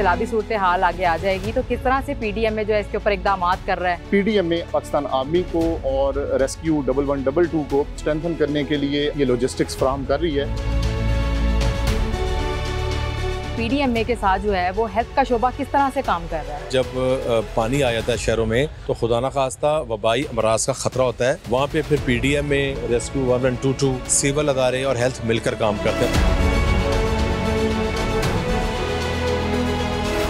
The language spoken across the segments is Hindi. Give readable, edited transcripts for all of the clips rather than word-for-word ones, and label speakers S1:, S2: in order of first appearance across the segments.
S1: सैलाबी सूरत हाल आगे आ जाएगी तो किस तरह से पीडीएमए जो है इसके ऊपर इकदाम कर रहा है?
S2: पीडीएमए पाकिस्तान आर्मी को और रेस्क्यू 1112 को स्ट्रेंथन करने के लिए ये लॉजिस्टिक्स फराहम कर रही है।
S1: पीडीएमए के साथ जो है वो हेल्थ का शोबा किस तरह से काम कर रहा है?
S3: जब पानी आ जाता है शहरों में तो खुदा न खास्ता वबाई अमराज का खतरा होता है, वहाँ पे फिर पीडीएमए, रेस्क्यू 1122, सिविल अदारे और हेल्थ मिलकर काम करते हैं।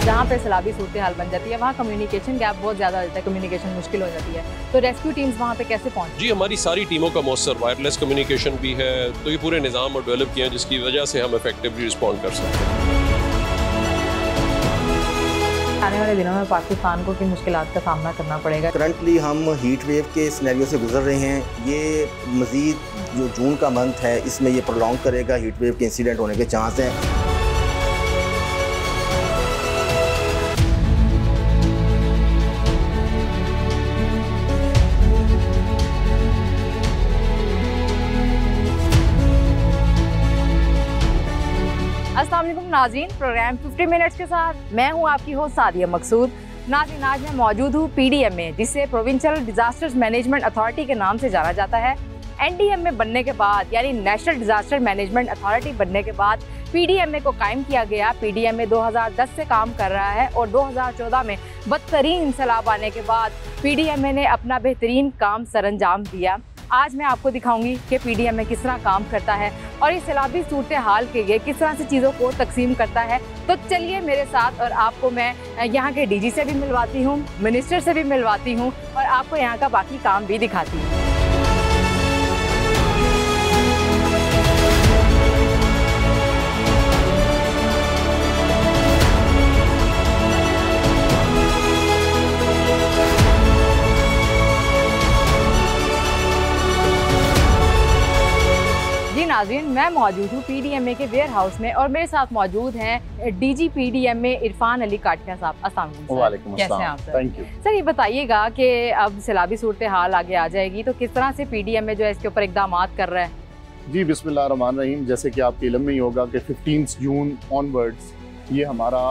S1: जहाँ पे सैलाबी सूरत हाल बन जाती है वहाँ कम्युनिकेशन गैप बहुत ज़्यादा हो जाता है, कम्युनिकेशन मुश्किल हो जाती है, तो रेस्क्यू टीम्स वहाँ पे कैसे पहुँच?
S4: जी, हमारी सारी टीमों का मौसर वायरलेस कम्युनिकेशन भी है, तो ये पूरे निज़ाम और डेवलप किए हैं जिसकी वजह से हम इफेक्टिवली रिस्पॉन्ड कर सकते हैं।
S1: आने वाले दिनों में पाकिस्तान को किन मुश्किलात का सामना करना पड़ेगा?
S5: करंटली हम हीट वेव के सिनेरियो से गुजर रहे हैं। ये मज़ीद जो जून का मंथ है इसमें ये प्रोलॉन्ग करेगा, हीट वेव के इंसिडेंट होने के चांस हैं।
S1: अस्सलाम वालेकुम नाज़रीन, प्रोग्राम 50 मिनट्स के साथ मैं हूं आपकी होस्ट सादिया मकसूद। नाज़रीन, आज मैं मौजूद हूं पीडीएमए, जिसे प्रोविंशियल डिजास्टर्स मैनेजमेंट अथॉरिटी के नाम से जाना जाता है। एनडीएमए बनने के बाद यानी नेशनल डिजास्टर मैनेजमेंट अथॉरिटी बनने के बाद पीडीएमए को कायम किया गया। पीडीएमए 2010 से काम कर रहा है और 2014 में बदतरीन सैलाब आने के बाद पीडीएमए ने अपना बेहतरीन काम सरअंजाम दिया। आज मैं आपको दिखाऊंगी कि पीडीएमए किस तरह काम करता है और इस सैलाबी सूरत हाल के लिए किस तरह से चीज़ों को तकसीम करता है। तो चलिए मेरे साथ और आपको मैं यहाँ के डीजी से भी मिलवाती हूँ, मिनिस्टर से भी मिलवाती हूँ और आपको यहाँ का बाकी काम भी दिखाती हूँ। नाज़रीन, मैं मौजूद हूँ पीडीएमए के वेयर हाउस में और मेरे साथ मौजूद हैं डीजी पीडीएमए इरफान अली काटिया साहब। अस्सलाम वालेकुम। कैसे हैं आप सर?
S2: थैंक यू
S1: सर, ये बताइएगा कि अब सैलाबी सूरत हाल आगे आ जाएगी तो किस तरह से पीडीएमए जो है इसके ऊपर इकदाम कर रहा है?
S2: जी, बिस्मिल्लाहिर्रहमानिर्रहीम। जैसे कि आपके इल्म में ही होगा कि 15 जून ऑनवर्ड्स ये हमारा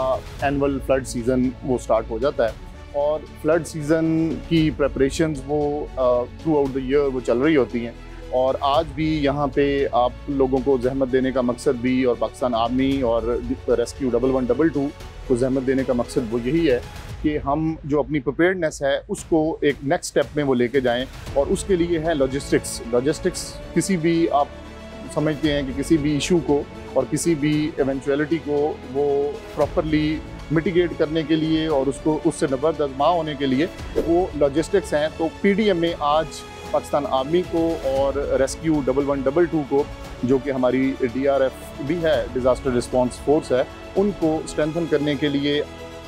S2: एनुअल फ्लड सीज़न वो स्टार्ट हो जाता है और फ्लड सीज़न की प्रेपरेशंस वो थ्रू आउट द ईयर वो चल रही होती हैं। और आज भी यहाँ पे आप लोगों को जहमत देने का मकसद भी और पाकिस्तान आर्मी और रेस्क्यू 1112 को जहमत देने का मकसद वो यही है कि हम जो अपनी प्रिपेयर्डनेस है उसको एक नेक्स्ट स्टेप में वो लेके जाएं और उसके लिए है लॉजिस्टिक्स। किसी भी आप समझते हैं कि किसी भी इशू को और किसी भी इवेंचुअलिटी को वो प्रॉपरली मिटिगेट करने के लिए और उसको उससे नबर्द आज़मा होने के लिए वो लॉजिस्टिक्स हैं। तो पीडीएमए आज पाकिस्तान आर्मी को और रेस्क्यू 1112 को, जो कि हमारी डीआरएफ भी है, डिज़ास्टर रिस्पॉन्स फोर्स है, उनको स्ट्रेंथन करने के लिए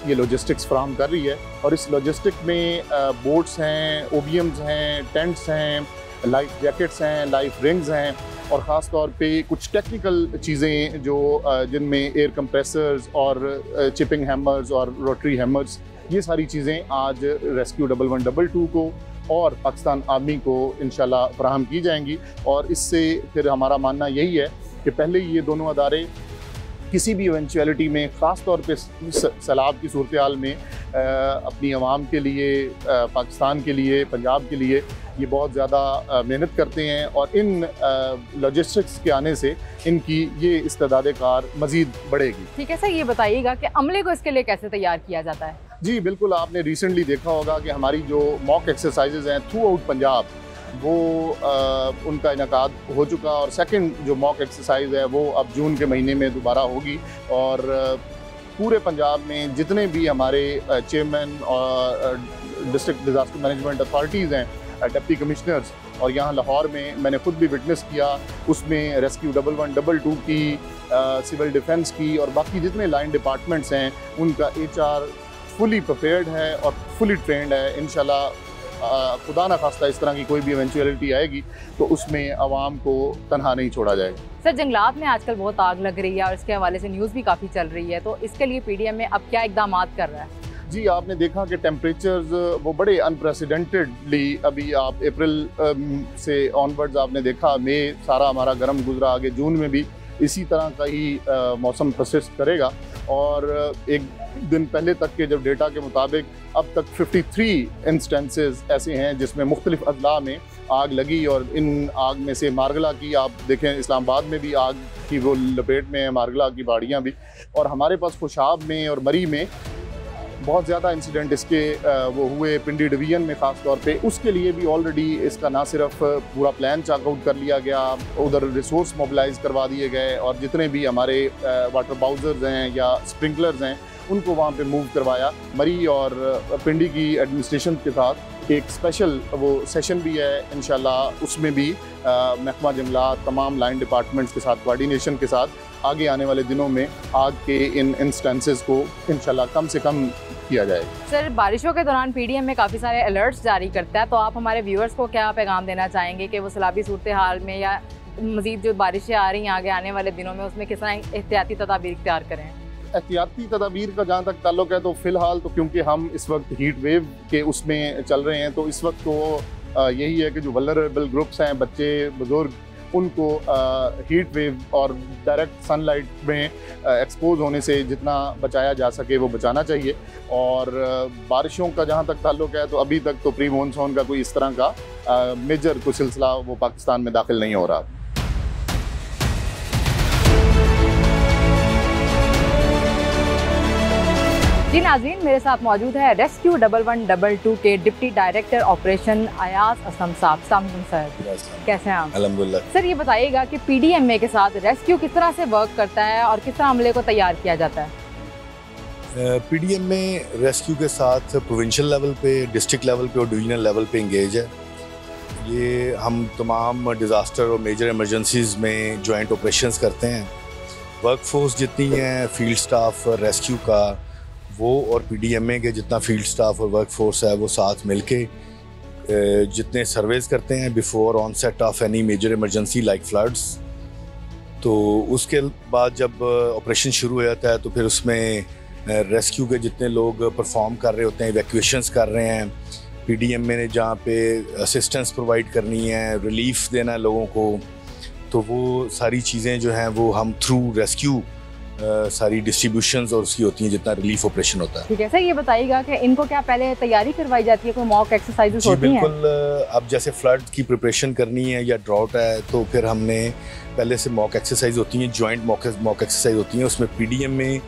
S2: ये लॉजिस्टिक्स फराहम कर रही है। और इस लॉजिस्टिक में बोट्स हैं, ओबीएम्स हैं, टेंट्स हैं, लाइफ जैकेट्स हैं, लाइफ रिंग्स हैं और ख़ास तौर पे कुछ टेक्निकल चीज़ें जो जिनमें एयर कंप्रेसर्स और चिपिंग हैमर्स और रोटरी हैमर्स, ये सारी चीज़ें आज रेस्क्यू 1112 को और पाकिस्तान आर्मी को इंशाल्लाह फराहम की जाएंगी। और इससे फिर हमारा मानना यही है कि पहले ये दोनों अदारे किसी भी इवेंचुअलिटी में, ख़ास तौर पे सैलाब की सूरत हाल में अपनी आवाम के लिए, पाकिस्तान के लिए, पंजाब के लिए ये बहुत ज़्यादा मेहनत करते हैं और इन लॉजिस्टिक्स के आने से इनकी ये इस्तेदाद कार मज़ीद बढ़ेगी।
S1: ठीक है सर, ये बताइएगा कि अमले को इसके लिए कैसे तैयार किया जाता है?
S2: जी बिल्कुल, आपने रिसेंटली देखा होगा कि हमारी जो मॉक एक्सरसाइजेज हैं थ्रू आउट पंजाब वो उनका इनकाद हो चुका और सेकंड जो मॉक एक्सरसाइज है वो अब जून के महीने में दोबारा होगी। और पूरे पंजाब में जितने भी हमारे चेयरमैन और डिस्ट्रिक्ट डिज़ास्टर मैनेजमेंट अथॉरिटीज़ हैं, डिप्टी कमिश्नर्स, और यहाँ लाहौर में मैंने खुद भी विटनेस किया, उसमें रेस्क्यू 1112 की, सिविल डिफेंस की और बाकी जितने लाइन डिपार्टमेंट्स हैं उनका HR फुली प्रिपेयर्ड है और फुली ट्रेंड है। इंशाल्लाह खुदा ना खास्ता इस तरह की कोई भी इवेंचुअलिटी आएगी तो उसमें आवाम को तनहा नहीं छोड़ा जाएगा।
S1: सर, जंगलात में आजकल बहुत आग लग रही है और इसके हवाले से न्यूज़ भी काफ़ी चल रही है, तो इसके लिए पीडीएमए अब क्या इकदाम कर रहा है?
S2: जी, आपने देखा कि टेम्परेचर्स वो बड़े अनप्रेसिडेंटेडली, अभी आप अप्रैल से ऑनवर्ड्स आपने देखा, मई सारा हमारा गर्म गुजरा, आगे जून में भी इसी तरह का ही मौसम परसिस्ट करेगा और एक दिन पहले तक के जब डेटा के मुताबिक अब तक 53 इंस्टेंसेस ऐसे हैं जिसमें मुख्तलिफ अजला में आग लगी, और इन आग में से मारगला की आप देखें, इस्लामाबाद में भी आग की वो लपेट में है, मारगला की बाड़ियाँ भी, और हमारे पास खुशाब में और मरी में बहुत ज़्यादा इंसिडेंट इसके वो हुए, पिंडी डिवीज़न में ख़ास तौर पे। उसके लिए भी ऑलरेडी इसका ना सिर्फ पूरा प्लान चेकआउट कर लिया गया, उधर रिसोर्स मोबिलाइज करवा दिए गए, और जितने भी हमारे वाटर बाउजर्स हैं या स्प्रिंकलर्स हैं उनको वहाँ पे मूव करवाया। मरी और पिंडी की एडमिनिस्ट्रेशन के साथ एक स्पेशल वो सेशन भी है इंशाल्लाह, उसमें भी महकमा जंगलात तमाम लाइन डिपार्टमेंट्स के साथ कोऑर्डिनेशन के साथ आगे आने वाले दिनों में आग के इन इंस्टेंसेस को इंशाल्लाह कम से कम किया जाएगा।
S1: सर, बारिशों के दौरान पीडीएम में काफ़ी सारे अलर्ट्स जारी करता है, तो आप हमारे व्यूअर्स को क्या पैगाम देना चाहेंगे कि वो सैलाबी सूरत हाल में या मज़ीद जो बारिशें आ रही हैं आगे आने वाले दिनों में उसमें किस तरह एहतियाती तदाबीर इख्तियार करें?
S2: एहतियाती तदाबीर का जहाँ तक ताल्लुक है तो फ़िलहाल तो क्योंकि हम इस वक्त हीट वेव के उसमें चल रहे हैं, तो इस वक्त तो यही है कि जो वल्नरेबल ग्रुप्स हैं, बच्चे बुज़ुर्ग, उनको हीट वेव और डायरेक्ट सनलाइट में एक्सपोज होने से जितना बचाया जा सके वो बचाना चाहिए। और बारिशों का जहाँ तक ताल्लुक है तो अभी तक तो प्री मानसून का कोई इस तरह का मेजर कोई सिलसिला वो पाकिस्तान में दाखिल नहीं हो रहा।
S1: जी नाज़रीन, मेरे साथ मौजूद है रेस्क्यू 1122 के deputy director operation Ayaz Aslam साहब। सर, कैसे हैं आप?
S3: अल्हम्दुलिल्लाह।
S1: सर, ये बताइएगा कि पीडीएमए के साथ रेस्क्यू किस तरह से वर्क करता है और किस तरह अमले को तैयार किया जाता है?
S3: पीडीएम में रेस्क्यू के साथ प्रोविंशियल लेवल पे, डिस्ट्रिक्ट लेवल पे और डिवीजनल लेवल पे इंगेज है। ये हम तमाम डिज़ास्टर और मेजर इमरजेंसीज़ में जॉइंट ऑपरेशंस करते हैं। वर्कफोर्स जितनी है, फील्ड स्टाफ रेस्क्यू का वो और पीडीएमए के जितना फील्ड स्टाफ और वर्कफोर्स है वो साथ मिलके जितने सर्वेज करते हैं before onset of any major emergency like floods. तो उसके बाद जब ऑपरेशन शुरू हो जाता है तो फिर उसमें रेस्क्यू के जितने लोग परफॉर्म कर रहे होते हैं, इवैक्यूएशंस कर रहे हैं, पीडीएमए ने जहाँ पे असिस्टेंस प्रोवाइड करनी है, रिलीफ देना है लोगों को, तो वो सारी चीज़ें जो हैं वो हम थ्रू रेस्क्यू सारी डिस्ट्रीब्यूशंस और उसकी होती हैं जितना रिलीफ ऑपरेशन होता है।
S1: ठीक है सर, ये बताइएगा कि इनको क्या पहले तैयारी करवाई जाती है, कोई मॉक एक्सरसाइजेस होती हैं?
S3: बिल्कुल। अब जैसे फ्लड की प्रिपरेशन करनी है या ड्राउट है तो फिर हमने पहले से मॉक एक्सरसाइज होती हैं, जॉइंट मॉक एक्सरसाइज होती हैं, उसमें पीडीएमए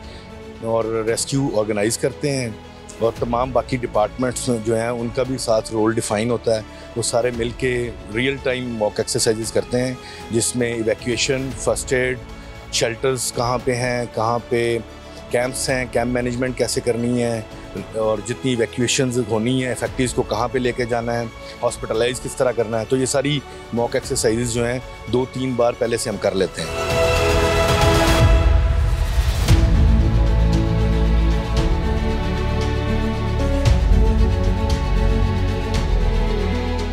S3: और रेस्क्यू ऑर्गेनाइज करते हैं और तमाम बाकी डिपार्टमेंट्स जो हैं उनका भी साथ रोल डिफाइन होता है। वो सारे मिल के रियल टाइम मॉक एक्सरसाइजेस करते हैं जिसमें इवैक्यूएशन, फर्स्ट एड, शेल्टर्स कहाँ पे हैं, कहाँ पे कैंप्स हैं, कैंप मैनेजमेंट कैसे करनी है और जितनी इवैक्यूएशंस होनी है, इफेक्टिव्स को कहाँ पे लेके जाना है, हॉस्पिटलाइज किस तरह करना है। तो ये सारी मॉक एक्सरसाइजेस जो हैं 2-3 बार पहले से हम कर लेते हैं।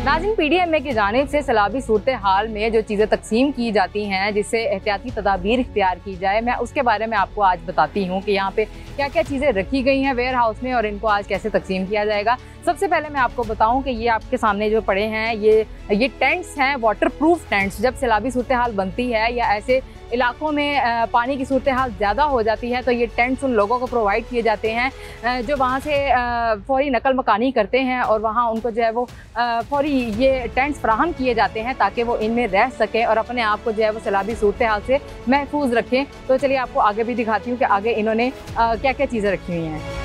S1: नाज़रीन, पीडीएमए की जानिब से सैलाबी सूरत हाल में जो चीज़ें तकसीम की जाती हैं जिससे एहतियाती तदाबीर इख्तियार की जाए, मैं उसके बारे में आपको आज बताती हूँ कि यहाँ पे क्या क्या चीज़ें रखी गई हैं वेयर हाउस में और इनको आज कैसे तकसीम किया जाएगा। सबसे पहले मैं आपको बताऊँ कि ये आपके सामने जो पड़े हैं ये टेंट्स हैं, वाटर प्रूफ टेंट्स। जब सैलाबी सूरत हाल बनती है या ऐसे इलाकों में पानी की सूरत हाल ज़्यादा हो जाती है तो ये टेंट्स उन लोगों को प्रोवाइड किए जाते हैं जो वहाँ से फौरी नकल मकानी करते हैं और वहाँ उनको जो है वो फौरी ये टेंट्स फराहम किए जाते हैं ताकि वो इनमें रह सकें और अपने आप को जो है वो सैलाबी सूरत हाल से महफूज रखें। तो चलिए आपको आगे भी दिखाती हूँ कि आगे इन्होंने क्या क्या चीज़ें रखी हुई हैं।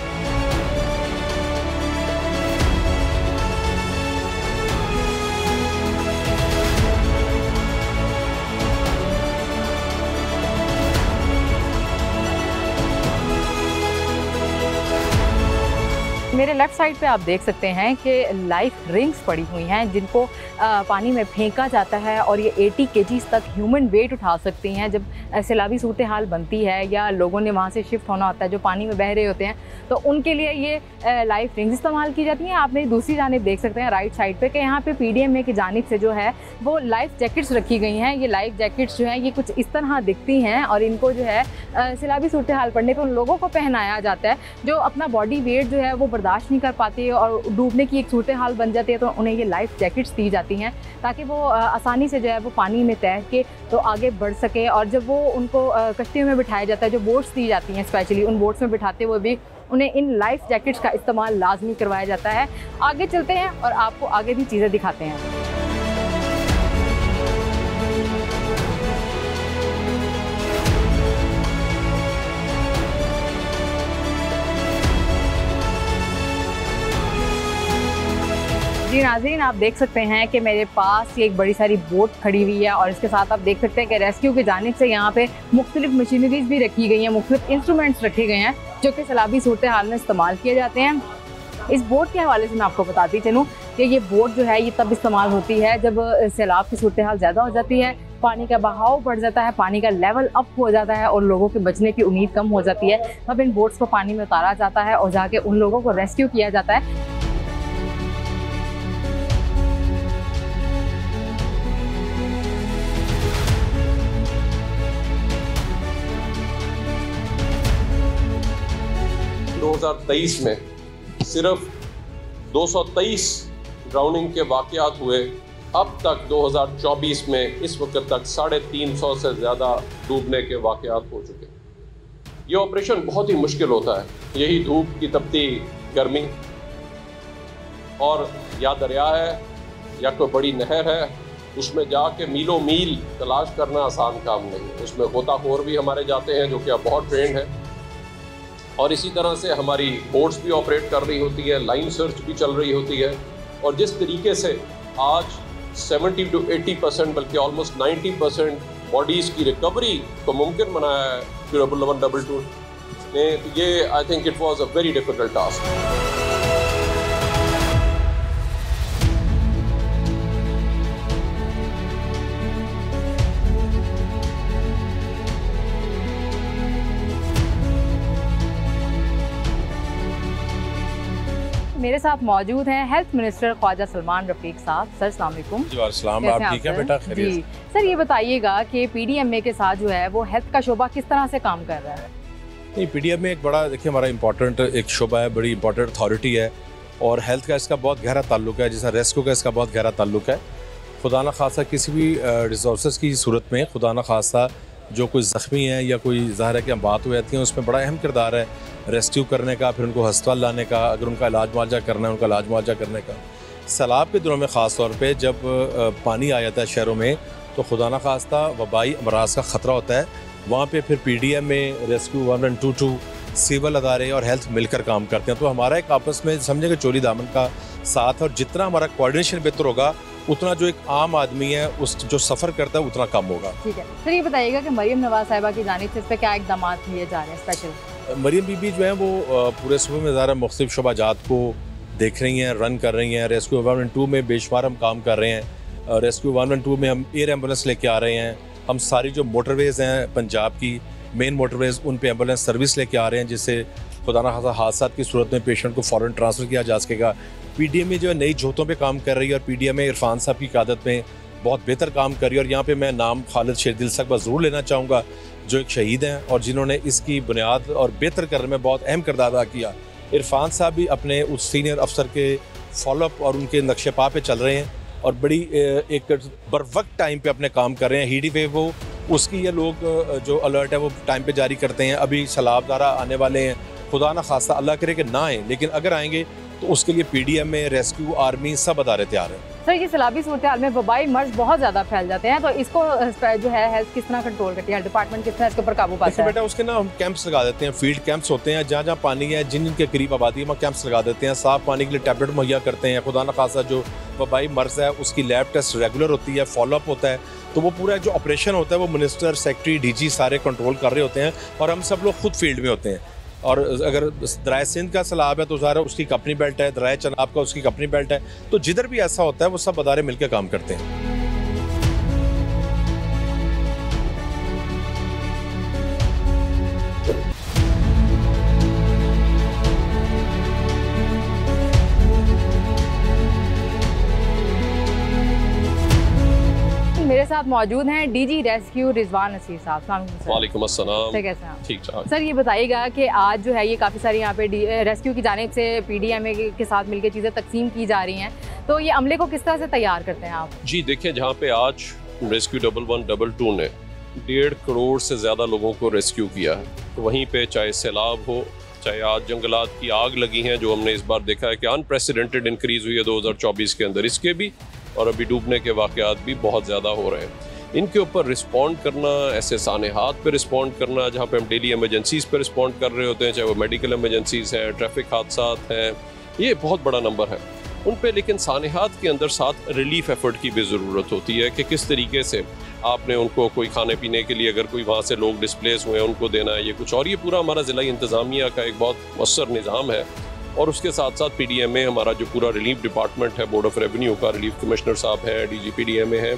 S1: मेरे लेफ़्ट साइड पे आप देख सकते हैं कि लाइफ रिंग्स पड़ी हुई हैं जिनको पानी में फेंका जाता है और ये 80 kg तक ह्यूमन वेट उठा सकती हैं। जब सैलाबी सूरत हाल बनती है या लोगों ने वहाँ से शिफ्ट होना होता है जो पानी में बह रहे होते हैं तो उनके लिए ये लाइफ रिंग्स इस्तेमाल की जाती हैं। आप मेरी दूसरी जानिब देख सकते हैं राइट साइड पे कि यहाँ पे पीडीएमए की जानिब से जो है वो लाइफ जैकेट्स रखी गई हैं। ये लाइफ जैकेट्स जो हैं ये कुछ इस तरह दिखती हैं और इनको जो है सैलाबी सूरत हाल पड़ने पर उन लोगों को पहनाया जाता है जो अपना बॉडी वेट जो है वो बर्दाश्त नहीं कर पाते और डूबने की एक सूरत हाल बन जाती है, तो उन्हें ये लाइफ जैकेट्स दी जाती हैं ताकि वो आसानी से जो है वो पानी में तैर के तो आगे बढ़ सके। और जब वो उनको कश्तियों में बिठाया जाता है, जो बोट्स दी जाती हैं स्पेशली, उन बोट्स में बिठाते हुए भी उन्हें इन लाइफ जैकेट्स का इस्तेमाल लाजमी करवाया जाता है। आगे चलते हैं और आपको आगे भी चीज़ें दिखाते हैं। जी नाज़रीन, आप देख सकते हैं कि मेरे पास ये एक बड़ी सारी बोट खड़ी हुई है और इसके साथ आप देख सकते हैं कि रेस्क्यू की जानिब से यहाँ पे मुख्तलिफ मशीनरीज भी रखी गई हैं, मुख्तलिफ इंस्ट्रूमेंट्स रखे गए हैं जो कि सैलाबी सूरत हाल में इस्तेमाल किए जाते हैं। इस बोट के हवाले से मैं आपको बताती चलूँ कि ये बोट जो है ये तब इस्तेमाल होती है जब सैलाब की सूरत हाल ज़्यादा हो जाती है, पानी का बहाव बढ़ जाता है, पानी का लेवल अप हो जाता है और लोगों के बचने की उम्मीद कम हो जाती है, तब इन बोट्स को पानी में उतारा जाता है और जाके उन लोगों को रेस्क्यू किया जाता है।
S4: में सिर्फ 223 ड्राउनिंग के वाक़यात हुए। अब तक 2024 में इस वक्त तक 350 से ज़्यादा डूबने के वाक़यात हो चुके। ये ऑपरेशन बहुत ही मुश्किल होता है। यही धूप की तपती गर्मी और या दरिया है या कोई बड़ी नहर है, उसमें जाके मीलों मील तलाश करना आसान काम नहीं है। उसमें गोताखोर भी हमारे जाते हैं जो कि अब बहुत ट्रेंड है और इसी तरह से हमारी बोट्स भी ऑपरेट कर रही होती है, लाइन सर्च भी चल रही होती है। और जिस तरीके से आज 70 to 80% बल्कि ऑलमोस्ट 90% बॉडीज़ की रिकवरी को मुमकिन बनाया है ड्यूरेबल 1122 ने, तो ये I think it was a very difficult task.
S1: मेरे साथ मौजूद हैं हेल्थ मिनिस्टर ख्वाजा सलमान रफीक साहब। सर अस्सलाम वालेकुम।
S6: आप ठीक हैं बेटा?
S1: जी सर, ये बताइएगा कि पीडीएमए के साथ जो है वो हेल्थ का शोबा किस तरह से काम कर रहा है?
S6: नहीं, पीडीएमए एक बड़ा, देखिए, हमारा इंपॉर्टेंट एक शोबा है, बड़ी इंपॉर्टेंट अथॉरिटी है और हेल्थ का इसका बहुत गहरा ताल्लुक है, जैसा रेस्क्यू का इसका बहुत गहरा ताल्लुक है। खुदा न खासा किसी भी रिसोर्स की सूरत में खुदा न खासा जो कोई ज़ख्मी है या कोई ज़ाहिर है कि हम बात हो जाती हैं, उसमें बड़ा अहम किरदार है रेस्क्यू करने का, फिर उनको अस्पताल लाने का, अगर उनका इलाज मुआवजा करना है उनका इलाज मुआवजा करने का। सैलाब के दिनों में ख़ास तौर पे जब पानी आ जाता है शहरों में तो खुदा न खास्ता वबाई अमराज का ख़तरा होता है। वहाँ पे फिर पीडीएमए, रेस्क्यू 1122, सिविल अदारे और हेल्थ मिलकर काम करते हैं। तो हमारा एक आपस में समझे कि चोली दामन का साथ, और जितना हमारा कोऑर्डिनेशन बेहतर होगा उतना जो एक आम आदमी है उस जो सफ़र करता है उतना कम होगा।
S1: ठीक है सर, ये बताइएगा कि मरियम नवाज साहिबा की जानिब से इस पर क्या इकदाम लिए जा रहे हैं स्पेशल?
S6: मरियम बीबी जो है वो पूरे सूबे में ज़्यादा मुख्तलिफ शोबाजात को देख रही हैं, रन कर रही हैं। रेस्क्यू 112 में बेशुमार हम काम कर रहे हैं। रेस्क्यू 112 में हम एयर एम्बुलेंस लेके आ रहे हैं। हम सारी जो मोटरवेज़ हैं पंजाब की मेन मोटरवेज़, उन पे एम्बुलेंस सर्विस लेके आ रहे हैं जिससे खुदा न खासा हादसा की सूरत में पेशेंट को फ़ौरन ट्रांसफ़र किया जा सकेगा। पीडीएमए जो है नई जोतों पे काम कर रही है और पीडीएमए इरफान साहब की क़यादत में बहुत बेहतर काम कर रही है। और यहाँ पे मैं नाम खालिद शेरदिल साहब का ज़रूर लेना चाहूँगा जो एक शहीद हैं और जिन्होंने इसकी बुनियाद और बेहतर करने में बहुत अहम किरदार अदा किया। इरफान साहब भी अपने उस सीनियर अफसर के फॉलोअप और उनके नक्शे पा पे चल रहे हैं और बड़ी एक बर वक्त टाइम पे अपने काम कर रहे हैं। हीट वेव हो उसकी ये लोग जो अलर्ट है वो टाइम पे जारी करते हैं। अभी सैलाब ज़ारा आने वाले हैं, खुदा न खास्ता अल्लाह करे कि ना आए, लेकिन अगर आएंगे तो उसके लिए पीडीएमए, रेस्क्यू, आर्मी सब अदारे तैयार हैं।
S1: सर, ये सैलाबी सूरत हाल में वबाई मर्ज बहुत ज़्यादा फैल जाते हैं, तो इसको जो है हेल्थ किस तरह कंट्रोल करती है, डिपार्टमेंट किस तरह इसके ऊपर काबू पाता है?
S6: बेटा उसके ना हम कैंप्स लगा देते हैं, फील्ड कैंप्स होते हैं जहाँ जहाँ पानी है, जिन के करीब आबादी है वहाँ कैंप्स लगा देते हैं। साफ पानी के लिए टैबलेट मुहैया करते हैं। खुदा न खासा जो वबाई मर्ज है उसकी लैब टेस्ट रेगुलर होती है, फॉलोअप होता है। तो वो पूरा जो ऑपरेशन होता है वो मिनिस्टर, सेक्रेटरी, डीजी सारे कंट्रोल कर रहे होते हैं और हम सब लोग खुद फील्ड में होते हैं। और अगर दराय सिंध का सैलाब है तो ज़ाहिर उसकी अपनी बेल्ट है, दराय चनाब का उसकी अपनी बेल्ट है। तो जिधर भी ऐसा होता है वो सब अदारे मिलकर काम करते हैं।
S1: साथ मौजूद हैं डीजी रेस्क्यू रिजवान नसीर साहब। अस्सलाम वालेकुम सर।
S4: वालेकुम अस्सलाम।
S1: सर कैसे हैं आप?
S4: ठीक ठाक।
S1: सर ये बताइएगा कि आज जो है ये काफ़ी सारी यहाँ पे रेस्क्यू की जानिब से PDMA के साथ मिलकर चीज़ें तकसीम की जा रही हैं, तो ये अमले को किस तरह से तैयार करते हैं आप?
S4: जी देखिए, जहाँ पे आज रेस्क्यू 1112 ने 1.5 करोड़ से ज़्यादा लोगों को रेस्क्यू किया है, तो वहीं पे चाहे सैलाब हो, चाहे आज जंगलात की आग लगी हैं जो हमने इस बार देखा है कि अनप्रेसिडेंटेड इंक्रीज़ हुई है 2024 के अंदर, इसके भी और अभी डूबने के वाक़यात भी बहुत ज़्यादा हो रहे हैं। इनके ऊपर रिस्पॉन्ड करना, ऐसे सानेहात पे रिस्पॉन्ड करना जहाँ पे हम डेली एमरजेंसीज़ पे रिस्पॉन्ड कर रहे होते हैं, चाहे वो मेडिकल एमरजेंसीज़ हैं, ट्रैफिक हादसात हैं, ये बहुत बड़ा नंबर है उन पे। लेकिन सानेहात के अंदर साथ रिलीफ एफर्ट की भी ज़रूरत होती है कि किस तरीके से आपने उनको कोई खाने पीने के लिए, अगर कोई वहाँ से लोग डिस्प्लेस हुए हैं उनको देना है, ये कुछ और ये पूरा हमारा ज़िला इंतज़ामिया का एक बहुत मौसर निज़ाम है। और उसके साथ साथ PDMA हमारा जो पूरा रिलीफ डिपार्टमेंट है, बोर्ड ऑफ रेवेन्यू का रिलीफ कमिश्नर साहब है, DG PDMA है,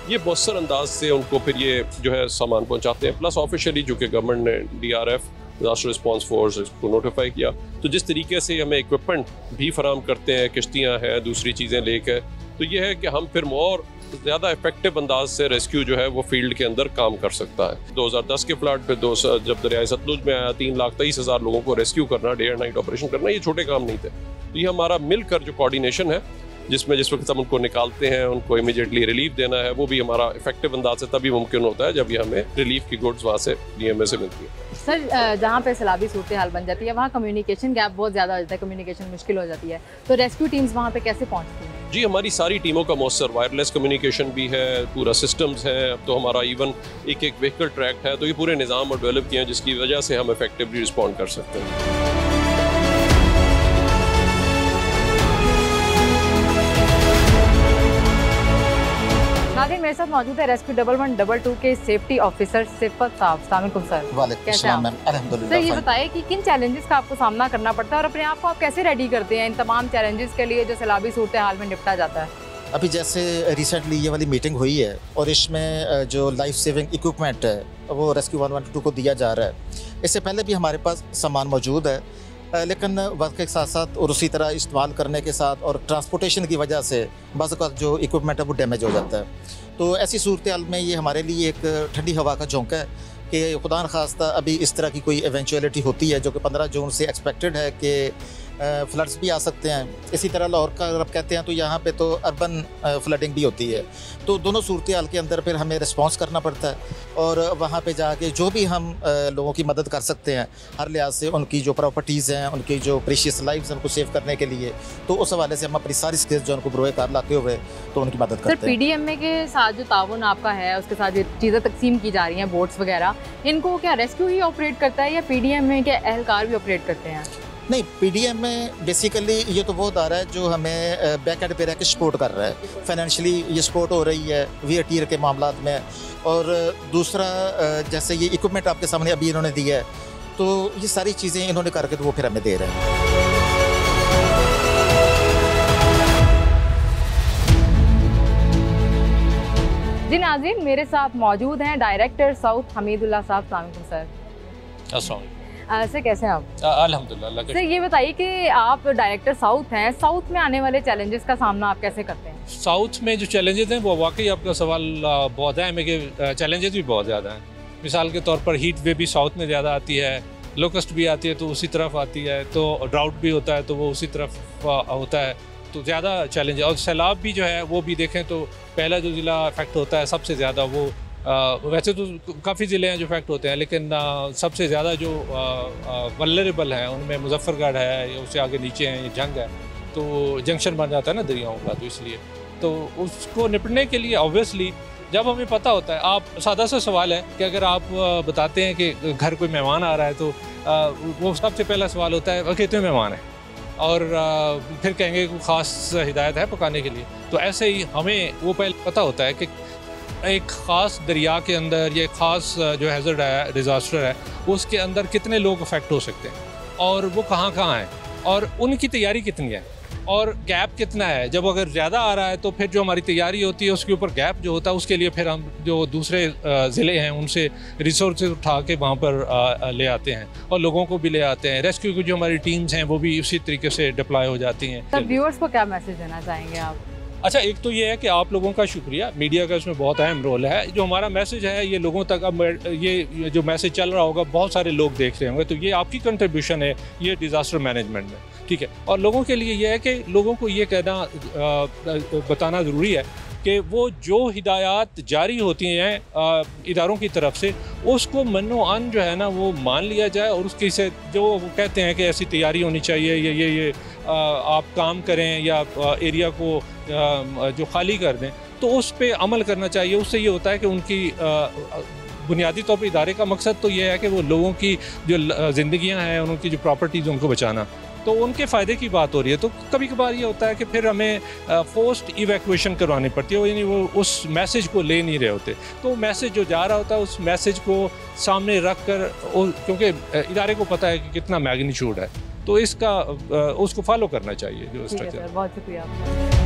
S4: ये मौसर अंदाज से उनको फिर ये जो है सामान पहुँचाते हैं। प्लस ऑफिशियली जो कि गवर्नमेंट ने DRF डिजास्टर रिस्पॉन्स फोर्स को नोटिफाई किया, तो जिस तरीके से हमें इक्विपमेंट भी फराम करते हैं, किश्तियाँ हैं, दूसरी चीज़ें लेकर, तो ये है कि हम फिर और ज़्यादा इफेक्टिव अंदाज से रेस्क्यू जो है वो फील्ड के अंदर काम कर सकता है। 2010 के फ्लड पे जब दरियाए सतलुज में आया 3,23,000 लोगों को रेस्क्यू करना, डे एंड नाइट ऑपरेशन करना, ये छोटे काम नहीं थे। तो ये हमारा मिलकर जो कोऑर्डिनेशन है, जिसमें जिस वक्त हम उनको निकालते हैं, उनको इमीडिएटली रिलीफ देना है, वो भी हमारा इफेक्टिव अंदाज से तभी मुमकिन होता है जब ये हमें रिलीफ की गुड्स वहाँ से DMA से मिलती है।
S1: सर जहाँ पे सैलाबी सूरत हाल बन जाती है वहाँ कम्युनिकेशन गैप बहुत ज़्यादा हो जाता है, कम्युनिकेशन मुश्किल हो जाती है, तो रेस्क्यू टीम्स वहाँ पे कैसे पहुँचती हैं?
S4: जी हमारी सारी टीमों का मौसर वायरलेस कम्युनिकेशन भी है, पूरा सिस्टम्स है, अब तो हमारा इवन एक व्हीकल ट्रैक है, तो ये पूरे निज़ाम और डेवलप किए हैं जिसकी वजह से हम इफेक्टिवली रिस्पॉन्ड कर सकते हैं।
S1: नाज़रीन मेरे साथ मौजूद है रेस्क्यू 1112 के सेफ्टी ऑफिसर सिफत साहब। अस्सलाम वालेकुम सर।
S7: वालेकुम अस्सलाम मैम, अल्हम्दुलिल्लाह।
S1: सर ये बताइए कि किन चैलेंजेस का आपको सामना करना पड़ता है और अपने आप को आप कैसे रेडी करते हैं इन तमाम चैलेंजेस के लिए जो सैलाबी सूरत हाल में निपटा जाता है?
S7: अभी जैसे रिसेंटली ये वाली मीटिंग हुई है और इसमें जो लाइफ सेविंग इक्विपमेंट है वो रेस्क्यू 112 को दिया जा रहा है। इससे पहले भी हमारे पास सामान मौजूद है, लेकिन वक्त के साथ साथ और उसी तरह इस्तेमाल करने के साथ और ट्रांसपोर्टेशन की वजह से बाज़ औक़ात जो इक्विपमेंट है वो डैमेज हो जाता है। तो ऐसी सूरत हाल में ये हमारे लिए एक ठंडी हवा का झोंका है कि खुदा न खास्ता अभी इस तरह की कोई इवेंचुअलिटी होती है जो कि 15 जून से एक्सपेक्टेड है कि फ्लड्स भी आ सकते हैं। इसी तरह लाहौर का अगर आप कहते हैं तो यहाँ पे तो अर्बन फ्लडिंग भी होती है। तो दोनों सूरत हाल के अंदर फिर हमें रिस्पॉन्स करना पड़ता है और वहाँ पे जाके जो भी हम लोगों की मदद कर सकते हैं हर लिहाज से, उनकी जो प्रॉपर्टीज़ हैं, उनकी जो प्रीशियस लाइफ्स हैं, उनको सेव करने के लिए, तो उस हवाले से हम अपनी सारी स्किल्स जो उनको बरोए कार लाते हुए तो उनकी मदद करते हैं।
S1: PDMA के साथ जो ताउन आपका है उसके साथ जो चीज़ें तकसीम की जा रही हैं, बोट्स वगैरह, इनको क्या रेस्क्यू ही ऑपरेट करता है या PDMA के एहलकार भी ऑपरेट करते हैं?
S7: नहीं, PDMA बेसिकली ये तो वो अदारा है जो हमें बैक एंड पे रह के सपोर्ट कर रहा है, फाइनेंशियली ये सपोर्ट हो रही है VAT के मामला में। और दूसरा जैसे ये इक्विपमेंट आपके सामने अभी इन्होंने दिया है, तो ये सारी चीज़ें इन्होंने करके तो वो फिर हमें दे रहे हैं।
S1: जी नाज़रीन मेरे साथ मौजूद हैं डायरेक्टर साउथ हमीदुल्लाह साहब। अस्सलाम वालेकुम सर।
S8: अस्सलाम
S1: सर कैसे हैं आप?
S8: अल्हम्दुलिल्लाह।
S1: सर ये बताइए कि आप डायरेक्टर साउथ हैं, साउथ में आने वाले चैलेंजेस का सामना आप कैसे करते हैं?
S8: साउथ में जो चैलेंजेस हैं वो वाकई आपका सवाल बहुत है, मेरे चैलेंजेस भी बहुत ज़्यादा हैं। मिसाल के तौर पर हीट वेव भी साउथ में ज़्यादा आती है, लोकस्ट भी आती है तो उसी तरफ आती है, तो ड्राउट भी होता है तो वो उसी तरफ होता है, तो ज़्यादा चैलेंज है। और सैलाब भी जो है वो भी देखें तो पहला जो ज़िला इफेक्ट होता है सबसे ज़्यादा वो वैसे तो काफ़ी ज़िले हैं जो इफेक्ट होते हैं, लेकिन सबसे ज़्यादा जो वल्नरेबल हैं उनमें मुजफ्फरगढ़ है, या उससे आगे नीचे हैं, ये जंग है, तो जंक्शन बन जाता है ना दरियाओं का, तो इसलिए तो उसको निपटने के लिए ऑब्वियसली जब हमें पता होता है, आप सादा सा सवाल है कि अगर आप बताते हैं कि घर कोई मेहमान आ रहा है तो वो सबसे पहला सवाल होता है कितने मेहमान हैं, और फिर कहेंगे कोई ख़ास हिदायत है पकाने के लिए। तो ऐसे ही हमें वो पहले पता होता है कि एक ख़ास दरिया के अंदर या एक ख़ास जो हैज़र्ड है, डिज़ास्टर है, उसके अंदर कितने लोग अफेक्ट हो सकते हैं और वो कहाँ कहाँ हैं और उनकी तैयारी कितनी है और गैप कितना है। जब अगर ज़्यादा आ रहा है तो फिर जो हमारी तैयारी होती है उसके ऊपर गैप जो होता है उसके लिए फिर हम जो दूसरे ज़िले हैं उनसे रिसोर्सेज उठा के वहाँ पर ले आते हैं और लोगों को भी ले आते हैं। रेस्क्यू की जो हमारी टीम्स हैं वो भी उसी तरीके से डिप्लॉय हो जाती हैं।
S1: सर व्यूअर्स को क्या मैसेज देना चाहेंगे आप?
S8: अच्छा, एक तो ये है कि आप लोगों का शुक्रिया, मीडिया का इसमें बहुत अहम रोल है। जो हमारा मैसेज है ये लोगों तक, अब ये जो मैसेज चल रहा होगा बहुत सारे लोग देख रहे होंगे, तो ये आपकी कंट्रीब्यूशन है ये डिज़ास्टर मैनेजमेंट में, ठीक है। और लोगों के लिए ये है कि लोगों को ये कहना बताना ज़रूरी है कि वो जो हिदायत जारी होती हैं इदारों की तरफ से, उसको मनो अन जो है ना वो मान लिया जाए, और उसकी से जो वो कहते हैं कि ऐसी तैयारी होनी चाहिए, ये आप काम करें या एरिया को जो खाली कर दें, तो उस पे अमल करना चाहिए। उससे ये होता है कि उनकी बुनियादी तौर पे इदारे का मकसद तो ये है कि वो लोगों की जो ज़िंदगियाँ हैं, उनकी जो प्रॉपर्टीज़ उनको बचाना, तो उनके फ़ायदे की बात हो रही है। तो कभी कभार ये होता है कि फिर हमें फोर्स्ड इवैक्यूएशन करवानी पड़ती है, यानी वो उस मैसेज को ले नहीं रहे होते, तो मैसेज जो जा रहा होता है उस मैसेज को सामने रख कर, क्योंकि इदारे को पता है कि कितना मैग्नीट्यूड है, तो इसका उसको फॉलो करना चाहिए जो स्ट्रक्चर।
S1: बहुत शुक्रिया आपका।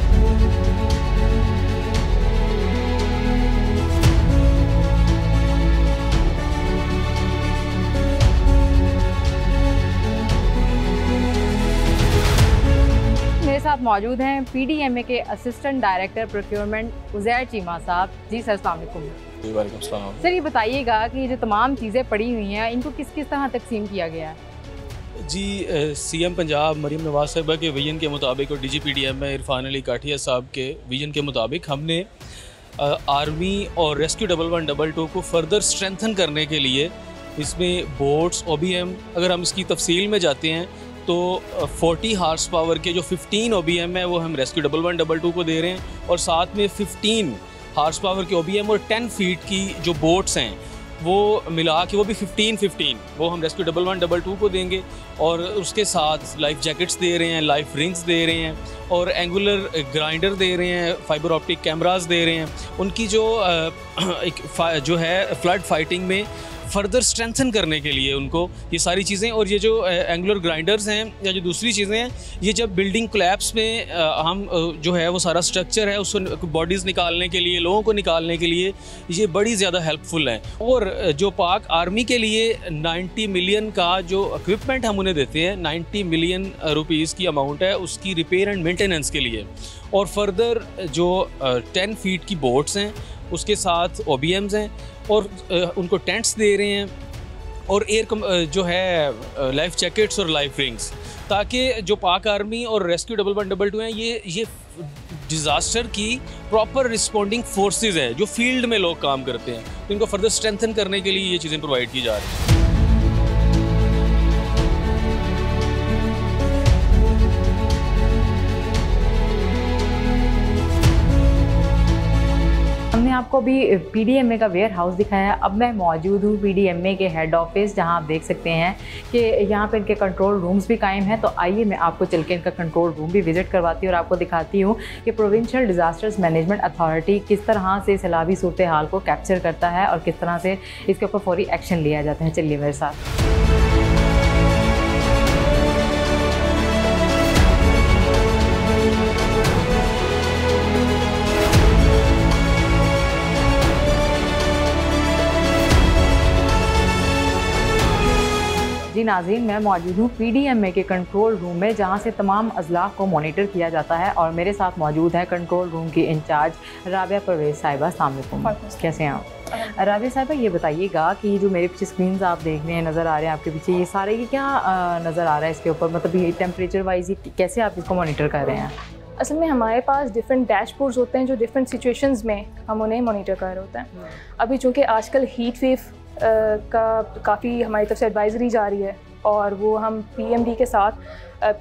S1: मेरे साथ मौजूद हैं PDMA के assistant director procurement Uzair Cheema साहब। जी सर, अस्सलाम वालेकुम।
S9: वालेकुम सलाम।
S1: सर, ये बताइएगा कि ये जो तमाम चीज़ें पड़ी हुई हैं, इनको किस किस तरह तकसीम किया गया है?
S9: जी, CM पंजाब मरीम नवाज साहिबा के विजन के मुताबिक और DG PDMA इरफान अली काठिया साहब के विजन के मुताबिक हमने आर्मी और रेस्क्यू 1112 को फर्दर स्ट्रेंथन करने के लिए इसमें बोट्स, OBM, अगर हम इसकी तफसील में जाते हैं तो 40 हार्स पावर के जो 15 OBM है वो हम रेस्क्यू 1112 को दे रहे हैं, और साथ में 15 हार्स पावर के OBM और 10 फीट की जो बोट्स हैं वो मिला के वो भी 15 वो हम रेस्क्यू 1112 को देंगे, और उसके साथ लाइफ जैकेट्स दे रहे हैं, लाइफ रिंग्स दे रहे हैं, और एंगुलर ग्राइंडर दे रहे हैं, फाइबर ऑप्टिक कैमरास दे रहे हैं। उनकी जो जो है फ्लड फाइटिंग में फर्दर स्ट्रेंथन करने के लिए उनको ये सारी चीज़ें, और ये जो एंगुलर ग्राइंडर्स हैं या जो दूसरी चीज़ें हैं, ये जब बिल्डिंग कोलैप्स में हम जो है वो सारा स्ट्रक्चर है उसको बॉडीज़ निकालने के लिए, लोगों को निकालने के लिए ये बड़ी ज़्यादा हेल्पफुल है। और जो पाक आर्मी के लिए 90 मिलियन का जो इक्विपमेंट हम उन्हें देते हैं, 90 मिलियन रुपीज़ की अमाउंट है उसकी रिपेयर एंड मेंटेनेंस के लिए, और फर्दर जो 10 फीट की बोट्स हैं उसके साथ OBMs हैं, और उनको टेंट्स दे रहे हैं, और जो है लाइफ जैकेट्स और लाइफ रिंग्स, ताकि जो पाक आर्मी और रेस्क्यू 1112 हैं ये डिज़ास्टर की प्रॉपर रिस्पॉन्डिंग फोर्सेस है जो फील्ड में लोग काम करते हैं, तो इनको फर्दर स्ट्रेंथन करने के लिए ये चीज़ें प्रोवाइड की जा रही हैं।
S1: हमने आपको अभी PDMA का वेयर हाउस दिखाया है। अब मैं मौजूद हूँ PDMA के हेड ऑफिस, जहाँ आप देख सकते हैं कि यहाँ पे इनके कंट्रोल रूम्स भी कायम हैं। तो आइए मैं आपको चल के इनका कंट्रोल रूम भी विज़िट करवाती हूँ और आपको दिखाती हूँ कि प्रोविंशियल डिज़ास्टर्स मैनेजमेंट अथॉरिटी किस तरह से सैलाबी सूरत हाल को कैप्चर करता है और किस तरह से इसके ऊपर फौरी एक्शन लिया जाता है। चलिए मेरे साथ। जी नाज़रीन, मैं मौजूद हूँ PDMA के कंट्रोल रूम में, जहाँ से तमाम अजला को मॉनिटर किया जाता है, और मेरे साथ मौजूद है कंट्रोल रूम की इंचार्ज राबिया परवेज़ साहिबा। अस्सलाम वालेकुम, कैसे हैं आप? राबिया साहिबा, ये बताइएगा कि ये जो मेरे पीछे स्क्रीन्स आप देख रहे हैं, नज़र आ रहे हैं आपके पीछे, ये सारे ये क्या नज़र आ रहा है इसके ऊपर, मतलब ये टेम्परेचर वाइज कैसे आप इसको मॉनिटर कर रहे हैं?
S10: असल में हमारे पास डिफरेंट डैशबोर्ड्स होते हैं जो डिफरेंट सिचुएशंस में हम उन्हें मॉनिटर कर रहे होते हैं। अभी चूँकि आजकल हीट वेव का काफ़ी हमारी तरफ से एडवाइजरी जा रही है, और वो हम PMD के साथ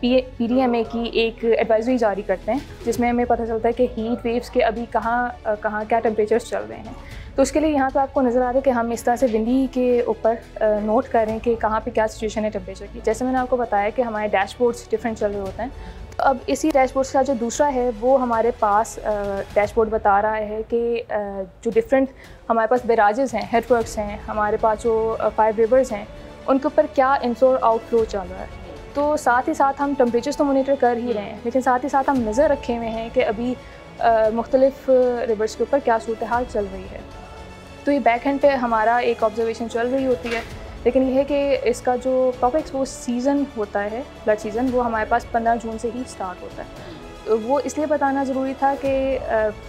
S10: PDMA की एक एडवाइजरी जारी करते हैं, जिसमें हमें पता चलता है कि हीट वेव्स के अभी कहाँ क्या टेम्परेचर्स चल रहे हैं। तो उसके लिए यहाँ पे आपको नज़र आ रहा है कि हम इस तरह से विंडी के ऊपर नोट कर रहे हैं कि कहाँ पे क्या सिचुएशन है टेम्परेचर की। जैसे मैंने आपको बताया कि हमारे डैशबोर्ड्स डिफरेंट चल रहे होते हैं। तो अब इसी डैशबोर्ड का जो दूसरा है वो हमारे पास डैशबोर्ड बता रहा है कि जो डिफरेंट हमारे पास बैराजेस हैं, हेडवर्क्स हैं, हमारे पास जो 5 रिवर्स हैं, उनके ऊपर क्या इनफ्लो आउटफ्लो चल रहा है। तो साथ ही साथ हम टेम्परेचर्स तो मॉनिटर कर ही रहे हैं, लेकिन साथ ही साथ हम नज़र रखे हुए हैं कि अभी मुख्तलिफ रिवर्स के ऊपर क्या सूरत हाल चल रही है। तो ये बैक हैंड पे हमारा एक ऑब्जर्वेशन चल रही होती है, लेकिन यह है कि इसका जो प्रॉपर एक्सपोज सीज़न होता है, फ्लड सीज़न, वो हमारे पास 15 जून से ही स्टार्ट होता है। वो इसलिए बताना ज़रूरी था कि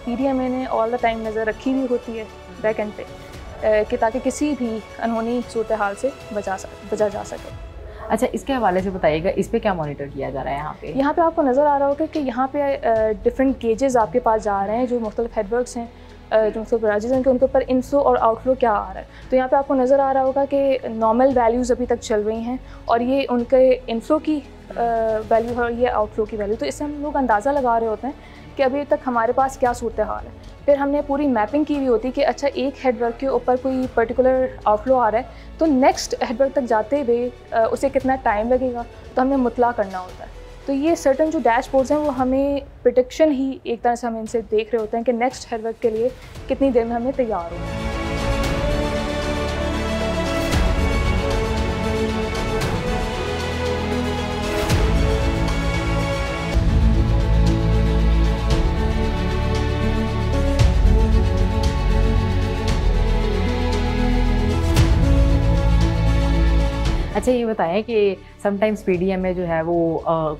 S10: PDMA ने ऑल द टाइम नज़र रखी हुई होती है बैक एंड पे कि ताकि किसी भी अनहोनी सूरत हाल से बचा जा सके।
S1: अच्छा, इसके हवाले से बताइएगा, इस पे क्या मॉनिटर किया जा रहा है यहाँ पे? यहाँ
S10: पे आपको नज़र आ रहा होगा कि यहाँ पे डिफरेंट गेजेस आपके पास जा रहे हैं, जो मुख्तलिफ हेडवर्क्स हैं, जो मुख्तलिफ ब्रांचेस हैं, उनके ऊपर इनफ्लो और आउटफ्लो क्या आ रहा है। तो यहाँ पे आपको नज़र आ रहा होगा कि नॉर्मल वैल्यूज़ अभी तक चल रही हैं और ये उनके इनफ्लो की वैल्यू है और ये आउटफ्लो की वैल्यू। तो इससे हम लोग अंदाज़ा लगा रहे होते हैं कि अभी तक हमारे पास क्या सूरत हाल है। फिर हमने पूरी मैपिंग की हुई होती है कि अच्छा, एक हेडवर्क के ऊपर कोई पर्टिकुलर आउटफ्लो आ रहा है तो नेक्स्ट हेडवर्क तक जाते हुए उसे कितना टाइम लगेगा, तो हमें मुतला करना होता है। तो ये सर्टन जो डैशबोर्ड्स हैं वो हमें प्रेडिक्शन ही एक तरह से हम इनसे देख रहे होते हैं कि नेक्स्ट हेडवर्क के लिए कितनी देर में हमें तैयार होना है।
S1: अच्छा, ये बताएं कि समटाइम्स PDMA जो है वो